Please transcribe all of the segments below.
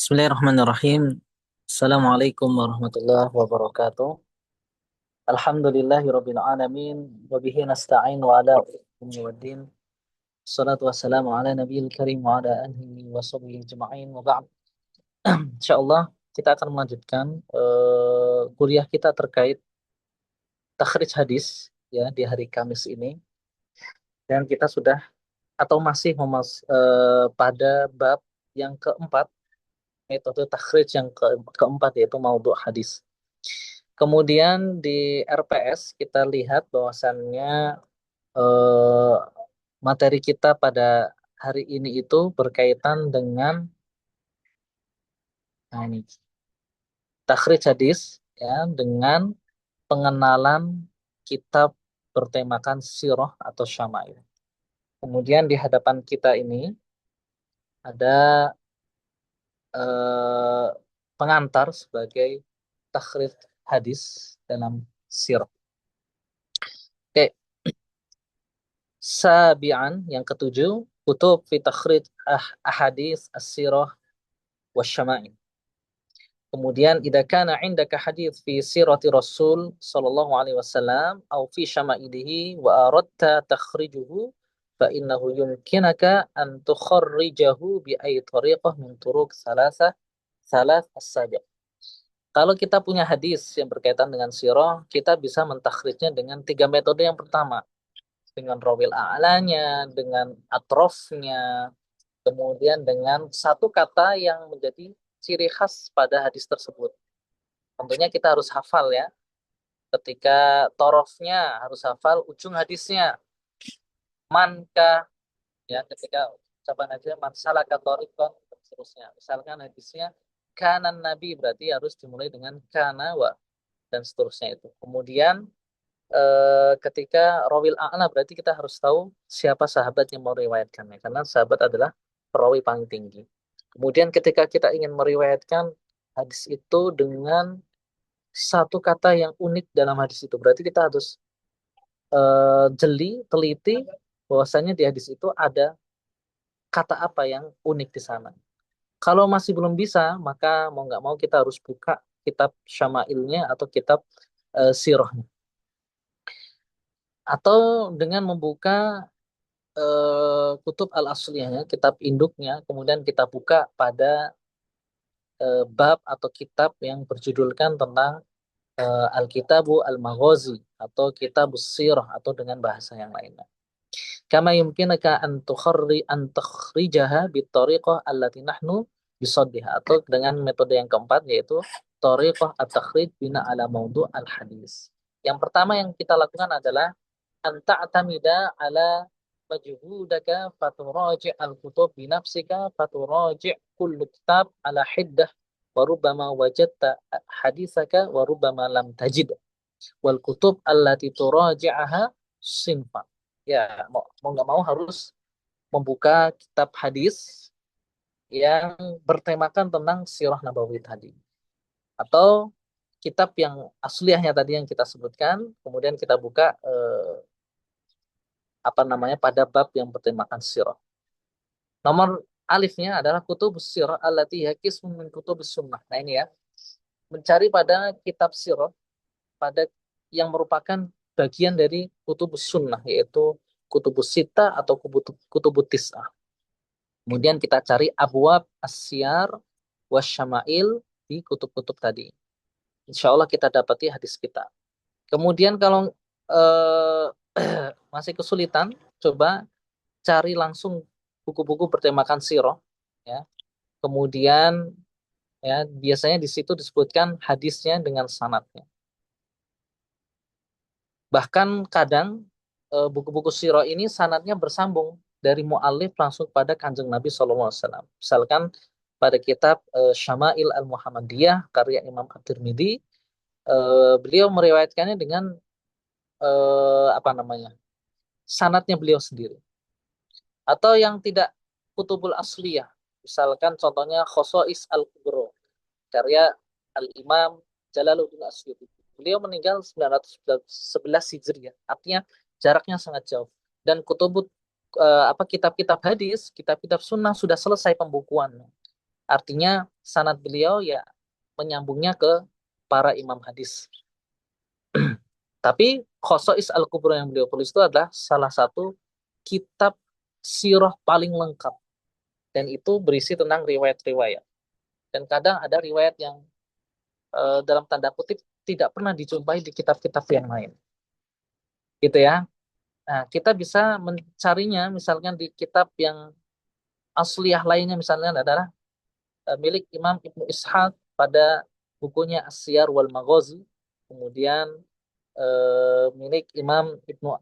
Bismillahirrahmanirrahim. Assalamualaikum warahmatullahi wabarakatuh. Alhamdulillahirabbil alamin wa bihi nasta'in wa ala umuri waddin. Wassalatu wassalamu ala nabiyil karim wa ala alihi wa sahbihi ajma'in wa ba'd. Insyaallah kita akan melanjutkan kuliah kita terkait takhrij hadis ya di hari Kamis ini, dan kita sudah atau masih pada bab yang keempat, metode takhrij yang keempat, yaitu maudhu hadis. Kemudian di RPS kita lihat bahwasannya eh, materi kita pada hari ini itu berkaitan dengan ini, takhrij hadis ya, dengan pengenalan kitab bertemakan sirah atau syama'il. Kemudian di hadapan kita ini ada eh, pengantar sebagai takhrij hadis dalam sirah. Oke, sabian yang ketujuh, kutub fi takhrij ahadits as-sirah wasyama'il. Kemudian idza kana indaka hadits fi sirati Rasul sallallahu alaihi wasallam au fi syama'ilihi wa aradta takhrijuhu fa innahu yumkinaka an tukharrijahu bi ay tariqah min turuq salas as-sabiq. Kalau kita punya hadis yang berkaitan dengan sirah, kita bisa mentakhrijnya dengan tiga metode. Yang pertama, dengan rawil a'lanya, dengan atrofnya, kemudian dengan satu kata yang menjadi ciri khas pada hadis tersebut. Tentunya kita harus hafal ya. Ketika torofnya harus hafal ujung hadisnya. Manka, ya, ketika ucapan aja man salaka thariqan dan seterusnya. Misalkan hadisnya kanan Nabi, berarti harus dimulai dengan kana wa dan seterusnya itu. Kemudian ketika rawil a'la, berarti kita harus tahu siapa sahabat yang meriwayatkannya, karena sahabat adalah perawi paling tinggi. Kemudian ketika kita ingin meriwayatkan hadis itu dengan satu kata yang unik dalam hadis itu, berarti kita harus jeli, teliti bahwasanya di hadis itu ada kata apa yang unik di sana. Kalau masih belum bisa, maka mau nggak mau kita harus buka kitab syama'ilnya atau kitab sirahnya. Atau dengan membuka kutub al-asliyahnya, kitab induknya, kemudian kita buka pada bab atau kitab yang berjudulkan tentang Al-Kitabu Al-Maghazi atau Kitabus Sirah atau dengan bahasa yang lainnya. Kama yumkinaka an tukhrijaha bitariqah allati nahnu bisaddiha, atau dengan metode yang keempat, yaitu tariqah at-takhrij bina ala maudhu' al-hadis. Yang pertama yang kita lakukan adalah an ta'tamida ala majhudaka faturaji' al-kutub binafsika faturaji' kullu kitab ala hiddah wa rubbama wajadta hadisaka wa rubbama lam tajid wal kutub allati turaji'aha sinfa. Ya, mau nggak mau harus membuka kitab hadis yang bertemakan tentang sirah nabawi tadi, atau kitab yang asliyahnya tadi yang kita sebutkan, kemudian kita buka apa namanya pada bab yang bertemakan sirah. Nomor alifnya adalah kutub sirah allati yakismun min kutub sunnah. Nah ini ya, mencari pada kitab sirah pada yang merupakan bagian dari kutubus sunnah, yaitu kutubus sita atau kutubus tis'ah. Kemudian kita cari abwab asyar wasyama'il di kutub-kutub tadi. Insya Allah kita dapati hadis kita. Kemudian kalau eh, masih kesulitan, coba cari langsung buku-buku bertemakan sirah, ya. Kemudian ya, biasanya di situ disebutkan hadisnya dengan sanadnya. Bahkan kadang buku-buku sirah ini sanadnya bersambung dari mu'alif langsung pada Kanjeng Nabi SAW. Misalkan pada kitab Syama'il Al-Muhammadiyah karya Imam At-Tirmidzi, beliau meriwayatkannya dengan apa namanya, sanadnya beliau sendiri. Atau yang tidak kutubul asliyah, misalkan contohnya Khosois Al-Kubro karya Al-Imam Jalaluddin Asyuti. Beliau meninggal 911 Hijriah. Artinya jaraknya sangat jauh. Dan kitab-kitab hadis, kitab-kitab sunnah sudah selesai pembukuannya. Artinya sanad beliau ya menyambungnya ke para imam hadis. Tapi Khosois Al-Kubra yang beliau tulis itu adalah salah satu kitab sirah paling lengkap. Dan itu berisi tentang riwayat-riwayat. Dan kadang ada riwayat yang dalam tanda kutip tidak pernah dijumpai di kitab-kitab yang lain. Gitu ya. Nah, kita bisa mencarinya misalkan di kitab yang asliyah lainnya misalnya adalah milik Imam Ibnu Ishaq pada bukunya As-Siyar wal Maghazi. Kemudian milik Imam Ibnu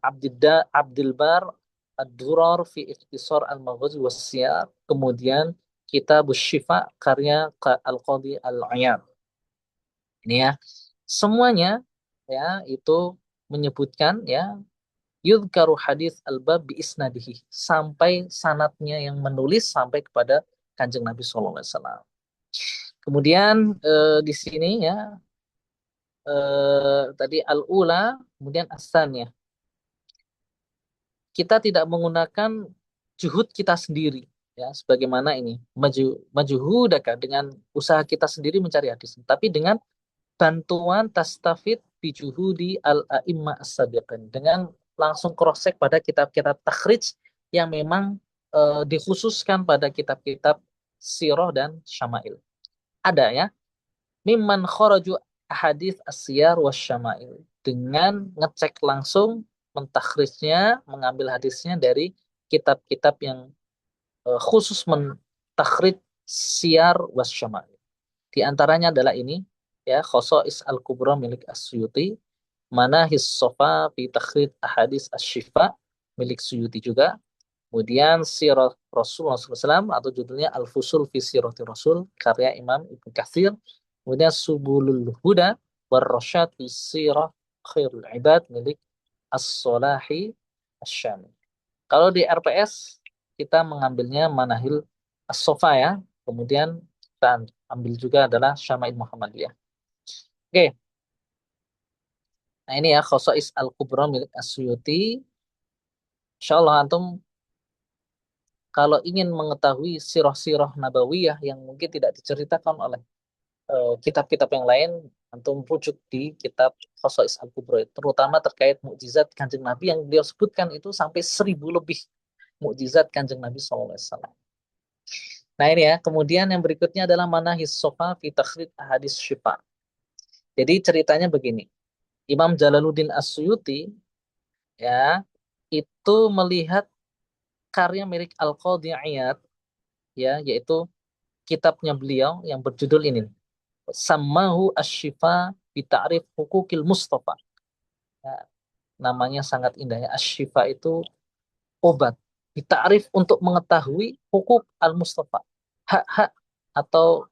Abdul Bar Ad-Durar fi Ikhtisar Al-Maghazi was Siyar. Kemudian Kitab Syifa karya Al-Qadhi Al-Iyad. Ini ya. Semuanya ya itu menyebutkan ya yudhkaru hadis al-bab bi isnadihi sampai sanatnya yang menulis sampai kepada Kanjeng Nabi sallallahu alaihi wasallam. Kemudian di sini ya tadi al-ula kemudian as-tsaniyah. Kita tidak menggunakan juhud kita sendiri ya sebagaimana ini majuhudaka dengan usaha kita sendiri mencari hadis tapi dengan bantuan tastafid bijuhudi al-a'imma as-sabiqin dengan langsung cross check pada kitab-kitab takhrij yang memang dikhususkan pada kitab-kitab sirah dan syama'il. Ada ya, mimman kharaju hadis as-siyar was syama'il dengan ngecek langsung mentakhrijnya, mengambil hadisnya dari kitab-kitab yang khusus mentakhrij siyar was syama'il. Di antaranya adalah ini ya Khosois Al-Kubra milik As-Suyuti, Manahis Sofa fi Takhrij Ahadis Asy-Syifa milik Suyuti juga. Kemudian Sirah Rasulullah SAW atau judulnya Al-Fusul fi Sirati Rasul karya Imam Ibnu Katsir. Kemudian Subulul Huda war Rasyad fi Sirah Khairul Ibad milik As-Solahi Asy-Syami. Kalau di RPS kita mengambilnya Manahil As-Sofa ya. Kemudian kita ambil juga adalah Syama'il Muhammadiyah. Oke, nah ini ya Khosois Al-Kubra milik As-Suyuti. Insya Allah antum kalau ingin mengetahui sirah-sirah nabawiyah yang mungkin tidak diceritakan oleh kitab-kitab yang lain, antum rujuk di kitab Khosois Al-Kubra, terutama terkait mukjizat Kanjeng Nabi yang dia sebutkan itu sampai 1.000 lebih mukjizat Kanjeng Nabi SAW. Nah ini ya, kemudian yang berikutnya adalah Manahis Sofa fi Takhrij Ahadits Syifa. Jadi ceritanya begini, Imam Jalaluddin As-Suyuti ya itu melihat karya milik Al-Qadhi Iyad ya yaitu kitabnya beliau yang berjudul ini Sammahu Asy-Syifa bi Ta'rif Hukukil Mustafa. Ya, namanya sangat indah ya. Asy-Syifa itu obat. Ditakrif untuk mengetahui hukuk Al-Mustafa. Hak-hak atau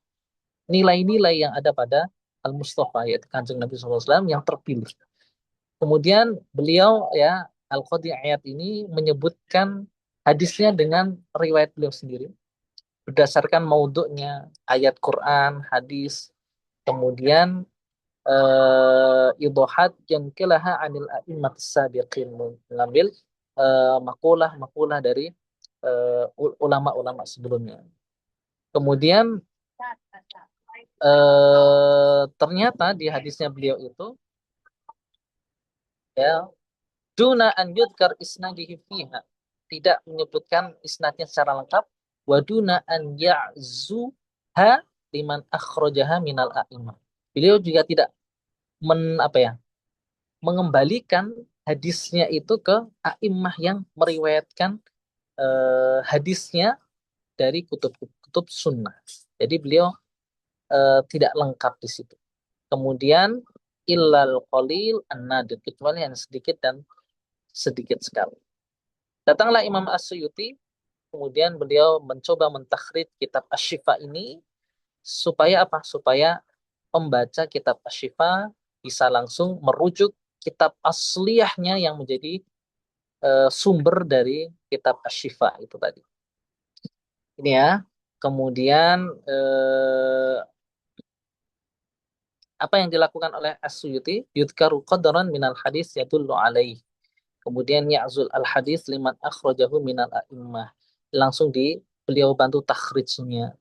nilai-nilai yang ada pada Al-Mustafa yaitu Kanjeng Nabi SAW yang terpilih. Kemudian beliau ya Al-Qadhi Iyad ini menyebutkan hadisnya dengan riwayat beliau sendiri berdasarkan maudhu'nya ayat Quran, hadis, kemudian idohat yang kilaha anil a'immat sabiqin mengambil makulah-makulah dari ulama-ulama sebelumnya. Kemudian ternyata di hadisnya beliau itu ya duna an yudkar isnadihi fiha tidak menyebutkan isnadnya secara lengkap wa duna an ya'zuha liman akhrajaha minal a'imah. Beliau juga tidak apa ya mengembalikan hadisnya itu ke a'immah yang meriwayatkan hadisnya dari kutub-kutub sunnah. Jadi beliau tidak lengkap di situ. Kemudian illal qalil an-nadir kecuali yang sedikit dan sedikit sekali. Datanglah Imam As-Suyuti, kemudian beliau mencoba mentakhrij kitab Asy-Syifa ini supaya apa? Supaya pembaca kitab Asy-Syifa bisa langsung merujuk kitab asliyahnya yang menjadi sumber dari kitab Asy-Syifa itu tadi. Ini ya. Kemudian apa yang dilakukan oleh As-Suyuti? Yudkaru qadran minal hadis yadullu alaih. Kemudian ya'zul al-hadis liman akhrajahu minal a'immah. Langsung beliau bantu takhrijnya.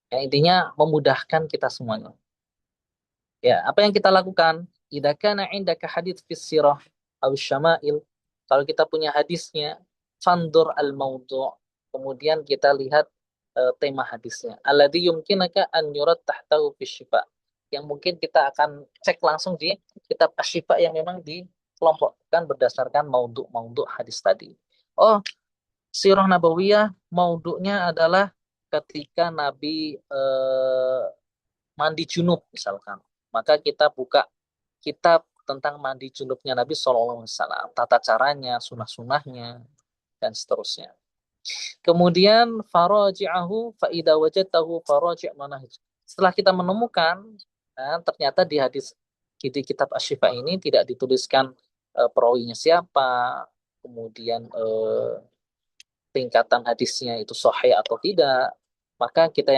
Ya, intinya memudahkan kita semuanya. Ya, apa yang kita lakukan? Idza kana indaka hadits fis sirah aw syama'il. Kalau kita punya hadisnya, fandur al-maudhu'. Kemudian kita lihat tema hadisnya. Alladzi yumkinaka an yurad tahtahu fis syifa. Yang mungkin kita akan cek langsung di kitab Asy-Syifa yang memang dikelompokkan berdasarkan maudhu' hadis tadi. Oh, Sirah Nabawiyah maudhu'nya adalah ketika Nabi mandi junub misalkan. Maka kita buka kitab tentang mandi junubnya Nabi SAW, tata caranya, sunah-sunahnya, dan seterusnya. Kemudian faraji'ahu faida wajadtahu faraji' manahij. Setelah kita menemukan, nah, ternyata di di kitab Asy-Syifa ini tidak dituliskan perawinya siapa, kemudian tingkatan hadisnya itu sahih atau tidak, maka kita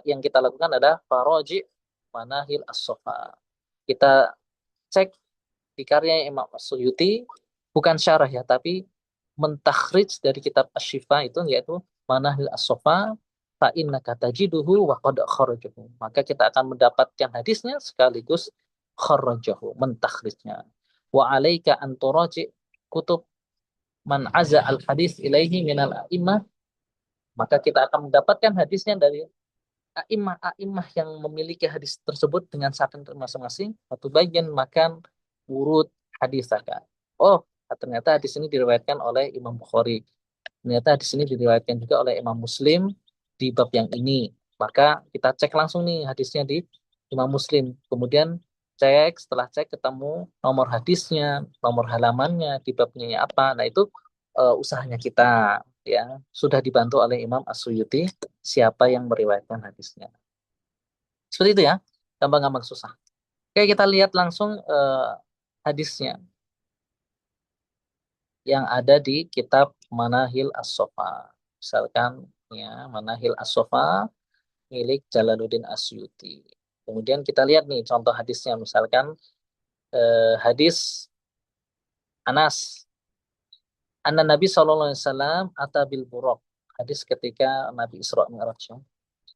yang kita lakukan adalah faraji manahil as-sofa. Kita cek di karya Imam Suyuti, bukan syarah ya, tapi mentakhrij dari kitab Asy-Syifa itu yaitu manahil as-sofa fa innaka tajiduhu wa qad kharajahu. Maka kita akan mendapatkan hadisnya sekaligus kharajahu, mentakhrijnya. Wa alaika an turaji kutub man aza al hadis ilaihi minal a'immah, maka kita akan mendapatkan hadisnya dari a'immah yang memiliki hadis tersebut dengan sanad masing-masing. Satu bagian makan urut hadis akan. Oh, ternyata hadis ini diriwayatkan oleh Imam Bukhari. Ternyata hadis ini diriwayatkan juga oleh Imam Muslim di bab yang ini. Maka kita cek langsung nih hadisnya di Imam Muslim. Kemudian cek, setelah cek ketemu nomor hadisnya, nomor halamannya, di babnya apa. Nah, itu usahanya kita, ya. Sudah dibantu oleh Imam As-Suyuti siapa yang meriwayatkan hadisnya. Seperti itu ya, gampang-gampang susah. Oke, kita lihat langsung hadisnya yang ada di kitab Manahil As-Sofa. Misalkan ya, Manahil As-Sofa milik Jalaluddin Asyuti. Kemudian kita lihat nih contoh hadisnya, misalkan hadis Anas. Anna Nabi SAW atabil buraq. Hadis ketika Nabi Isra Mi'raj.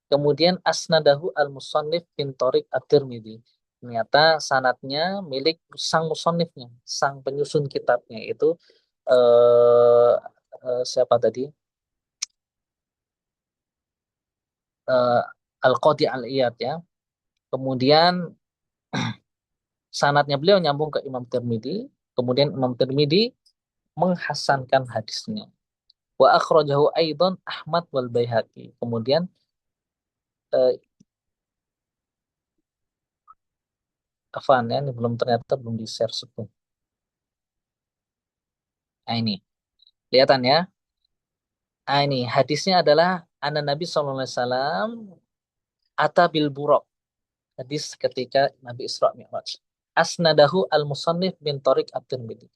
Kemudian asnadahu al-musannif bin Tariq at-Tirmidzi. Ternyata sanatnya milik sang musannifnya, sang penyusun kitabnya itu eh, siapa tadi? Eh, Al-Qadi Al-Iyad ya. Kemudian sanatnya beliau nyambung ke Imam Tirmidzi, kemudian Imam Tirmidzi menghasankan hadisnya. Wa akhrajahu aidan Ahmad wal Baihaqi. Kemudian eh, Afan ya, ini belum ternyata belum di-share sebelum. Nah ini, kelihatan ya. Nah ini hadisnya adalah Anak Nabi SAW ata bil buraq. Hadis ketika Nabi Isra Mi'raj. Asnadahu al-musannif bin Tariq at-Tirmidzi.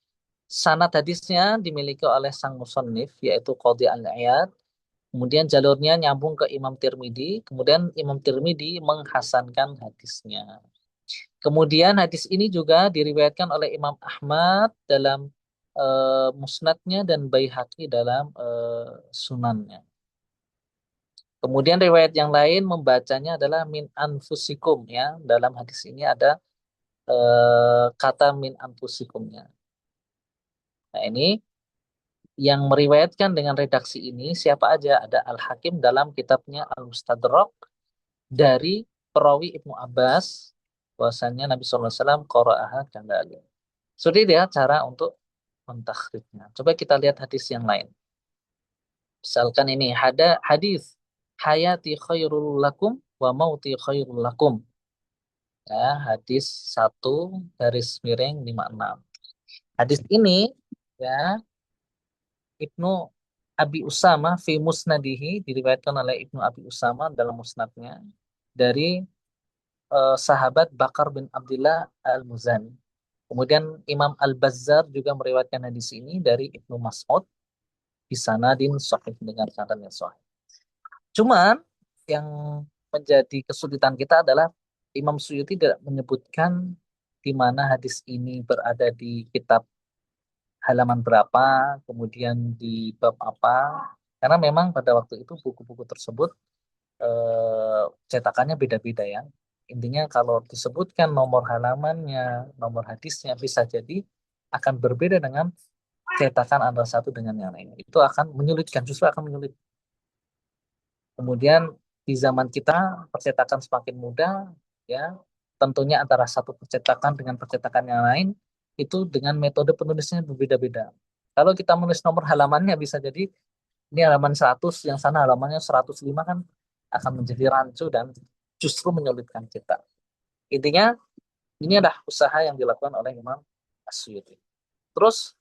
Sanad hadisnya dimiliki oleh sang musannif yaitu Qadhi al-Iyad. Kemudian jalurnya nyambung ke Imam Tirmidzi. Kemudian Imam Tirmidzi menghasankan hadisnya. Kemudian hadis ini juga diriwayatkan oleh Imam Ahmad dalam musnadnya dan Baihaqi dalam sunannya. Kemudian riwayat yang lain membacanya adalah min anfusikum ya. Dalam hadis ini ada kata min anfusikumnya. Nah ini yang meriwayatkan dengan redaksi ini siapa aja? Ada Al-Hakim dalam kitabnya Al-Mustadrak dari perawi Ibnu Abbas bahwasanya Nabi SAW qara'aha kadzalik. Sudah dia cara untuk mentakhrijnya. Coba kita lihat hadis yang lain. Misalkan ini ada hadis hayati khairul lakum wa mauti khairul lakum. Ya, hadis 1 garis miring 56. Hadis ini ya Ibnu Abi Usama fi musnadihi diriwayatkan oleh Ibnu Abi Usama dalam musnadnya dari sahabat Bakar bin Abdullah Al-Muzani. Kemudian Imam Al-Bazzar juga meriwayatkan hadis ini dari Ibnu Mas'ud di sanadin sahih dengan sanad yang sahih. Cuman yang menjadi kesulitan kita adalah Imam Suyuti tidak menyebutkan di mana hadis ini berada di kitab halaman berapa, kemudian di bab apa. Karena memang pada waktu itu buku-buku tersebut cetakannya beda-beda ya. Intinya kalau disebutkan nomor halamannya, nomor hadisnya bisa jadi akan berbeda dengan cetakan antara satu dengan yang lain. Itu akan menyulitkan, justru akan menyulit. Kemudian di zaman kita percetakan semakin mudah, ya tentunya antara satu percetakan dengan percetakan yang lain itu dengan metode penulisnya berbeda-beda. Kalau kita menulis nomor halamannya bisa jadi ini halaman 100, yang sana halamannya 105 kan akan menjadi rancu dan justru menyulitkan kita. Intinya ini adalah usaha yang dilakukan oleh Imam Asy'uti. Terus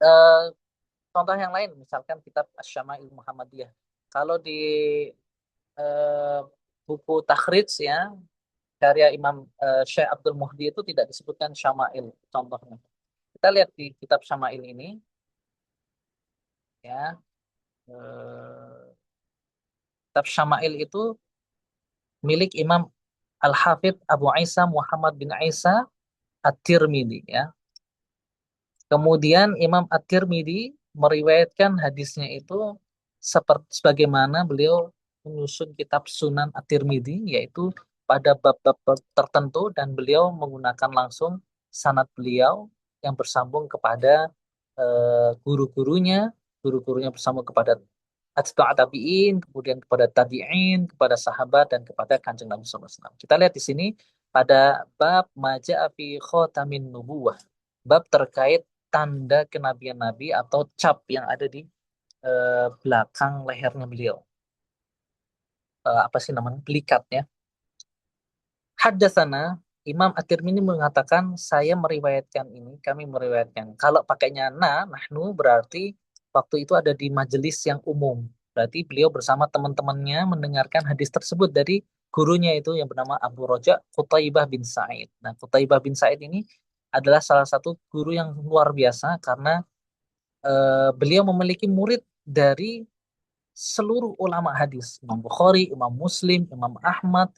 eh, contoh yang lain misalkan kitab Asy-Syama'il Muhammadiyah. Kalau di eh, buku takhrij ya karya Imam Syekh Abdul Muhdi itu tidak disebutkan Syama'il contohnya. Kita lihat di kitab Syama'il ini ya kitab Syama'il itu milik Imam Al-Hafidh Abu Isa Muhammad bin Isa At-Tirmidzi ya. Kemudian Imam At-Tirmidzi meriwayatkan hadisnya itu seperti sebagaimana beliau menyusun kitab Sunan At-Tirmidzi yaitu pada bab-bab tertentu dan beliau menggunakan langsung sanad beliau yang bersambung kepada guru-gurunya, guru-gurunya bersambung kepada atba'ut tabi'in, kemudian kepada tabi'in, kepada sahabat dan kepada Kanjeng Nabi SAW. Kita lihat di sini pada bab maja'a fi khatamin nubuwah. Bab terkait tanda kenabian Nabi atau cap yang ada di belakang lehernya beliau. Apa sih namanya? Pelikatnya. Haddatsana Imam At-Tirmidzi mengatakan saya meriwayatkan ini, kami meriwayatkan. Kalau pakainya nahnu berarti waktu itu ada di majelis yang umum. Berarti beliau bersama teman-temannya mendengarkan hadis tersebut dari gurunya itu yang bernama Abu Roja Qutaibah bin Sa'id. Nah, Qutaibah bin Sa'id ini adalah salah satu guru yang luar biasa karena beliau memiliki murid dari seluruh ulama hadis, Imam Bukhari, Imam Muslim, Imam Ahmad,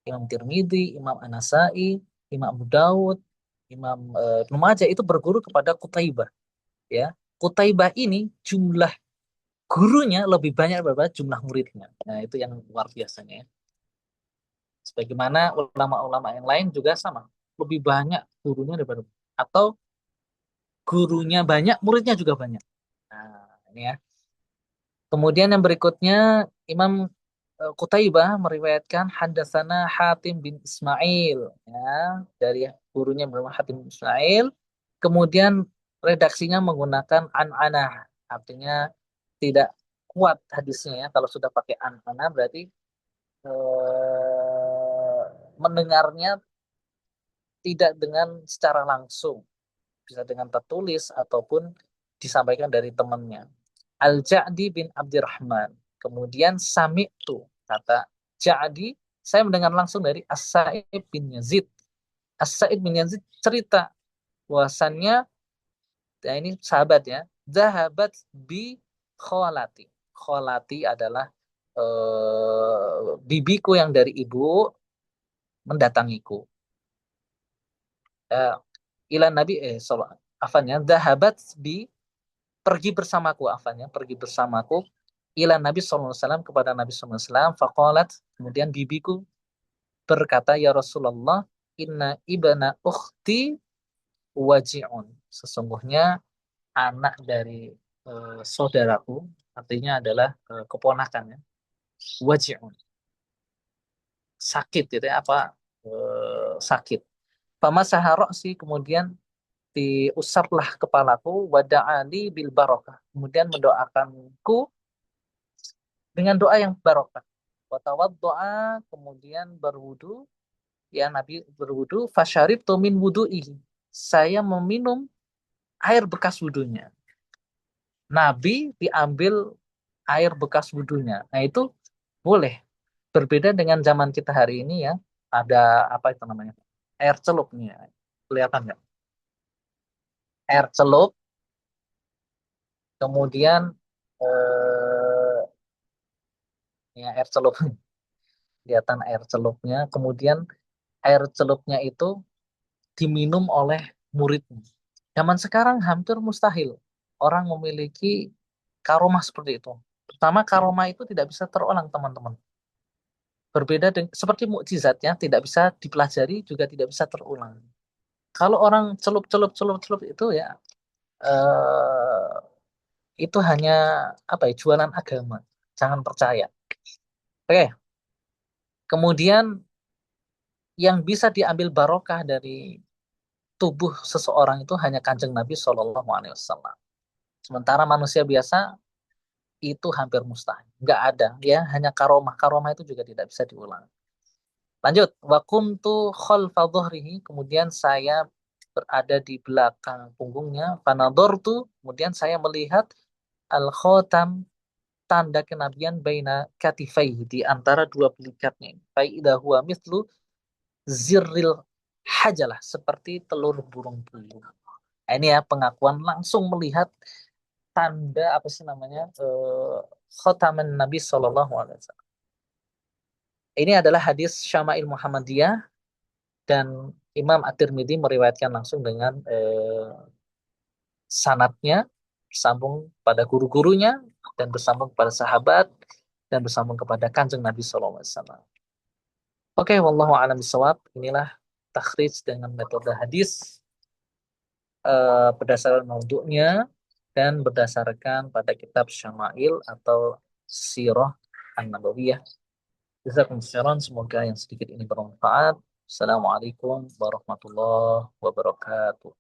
Imam Tirmidzi, Imam An-Nasai, Imam Abu Dawud, Imam Ibnu Majah itu berguru kepada Qutaibah ya. Qutaibah ini jumlah gurunya lebih banyak daripada jumlah muridnya. Nah, itu yang luar biasanya ya. Sebagaimana ulama-ulama yang lain juga sama, lebih banyak gurunya daripada atau gurunya banyak, muridnya juga banyak. Nah, ini ya. Kemudian yang berikutnya Imam Qutaibah meriwayatkan hadatsana Hatim bin Ismail ya dari gurunya bernama Hatim bin Ismail. Kemudian redaksinya menggunakan an-anah, artinya tidak kuat hadisnya ya. Kalau sudah pakai an-anah berarti mendengarnya tidak dengan secara langsung, bisa dengan tertulis ataupun disampaikan dari temannya. Al-Ja'di bin Abdurrahman. Kemudian Sami'tu, kata Ja'di, saya mendengar langsung dari As-Sa'ib bin Yazid. As-Sa'ib bin Yazid cerita bahwasannya, ya ini sahabat ya, Zahabat bi kholati. Kholati adalah bibiku yang dari ibu mendatangiku. Eh, Ilan Nabi, afanya, Zahabat bi pergi bersamaku afanya pergi bersamaku ila Nabi SAW kepada Nabi SAW faqalat kemudian bibiku berkata ya Rasulullah inna ibna ukhti waji'un sesungguhnya anak dari saudaraku artinya adalah keponakannya waji'un sakit gitu ya apa sakit Fama saharok sih kemudian diusaplah kepalaku wada'ali bil barokah kemudian mendoakanku dengan doa yang barokah. Doa kemudian berwudu, ya Nabi berwudu, fasyarib min wudu'ihi. Saya meminum air bekas wudunya. Nabi diambil air bekas wudunya. Nah itu boleh. Berbeda dengan zaman kita hari ini ya, ada apa itu namanya? Air celup nih. Kelihatan nggak? Air celup, kemudian ya air celup, kelihatan air celupnya, kemudian air celupnya itu diminum oleh muridnya. Zaman sekarang hampir mustahil orang memiliki karomah seperti itu. Pertama, karomah itu tidak bisa terulang, teman-teman. Berbeda dengan seperti mukjizatnya tidak bisa dipelajari juga tidak bisa terulang. Kalau orang celup itu ya eh, itu hanya apa ya jualan agama. Jangan percaya. Oke, kemudian yang bisa diambil barokah dari tubuh seseorang itu hanya kanjeng Nabi Shallallahu Alaihi Wasallam. Sementara manusia biasa itu hampir mustahil. Nggak ada, ya hanya karomah. Karomah itu juga tidak bisa diulang. Lanjut, wa kuntu khalfa dhuhrihi, kemudian saya berada di belakang punggungnya, fanadhartu, kemudian saya melihat al-khatam, tanda kenabian baina katifaihi, di antara dua belikatnya. Fa idza huwa mithlu zirril hajalah, seperti telur burung puyuh. Nah, ini ya pengakuan langsung melihat tanda apa sih namanya khataman Nabi Shallallahu Alaihi Wasallam. Ini adalah hadis Syama'il Muhammadiyah dan Imam At-Tirmidzi meriwayatkan langsung dengan sanatnya bersambung pada guru-gurunya dan bersambung kepada sahabat dan bersambung kepada kanjeng Nabi Shallallahu Alaihi Wasallam. Oke, wallahu a'lam bishawab. Inilah takhrij dengan metode hadis berdasarkan maudhu'nya dan berdasarkan pada kitab Syama'il atau Sirah An-Nabawiyah. Jazakum khairan, semoga yang sedikit ini bermanfaat. Assalamualaikum warahmatullahi wabarakatuh.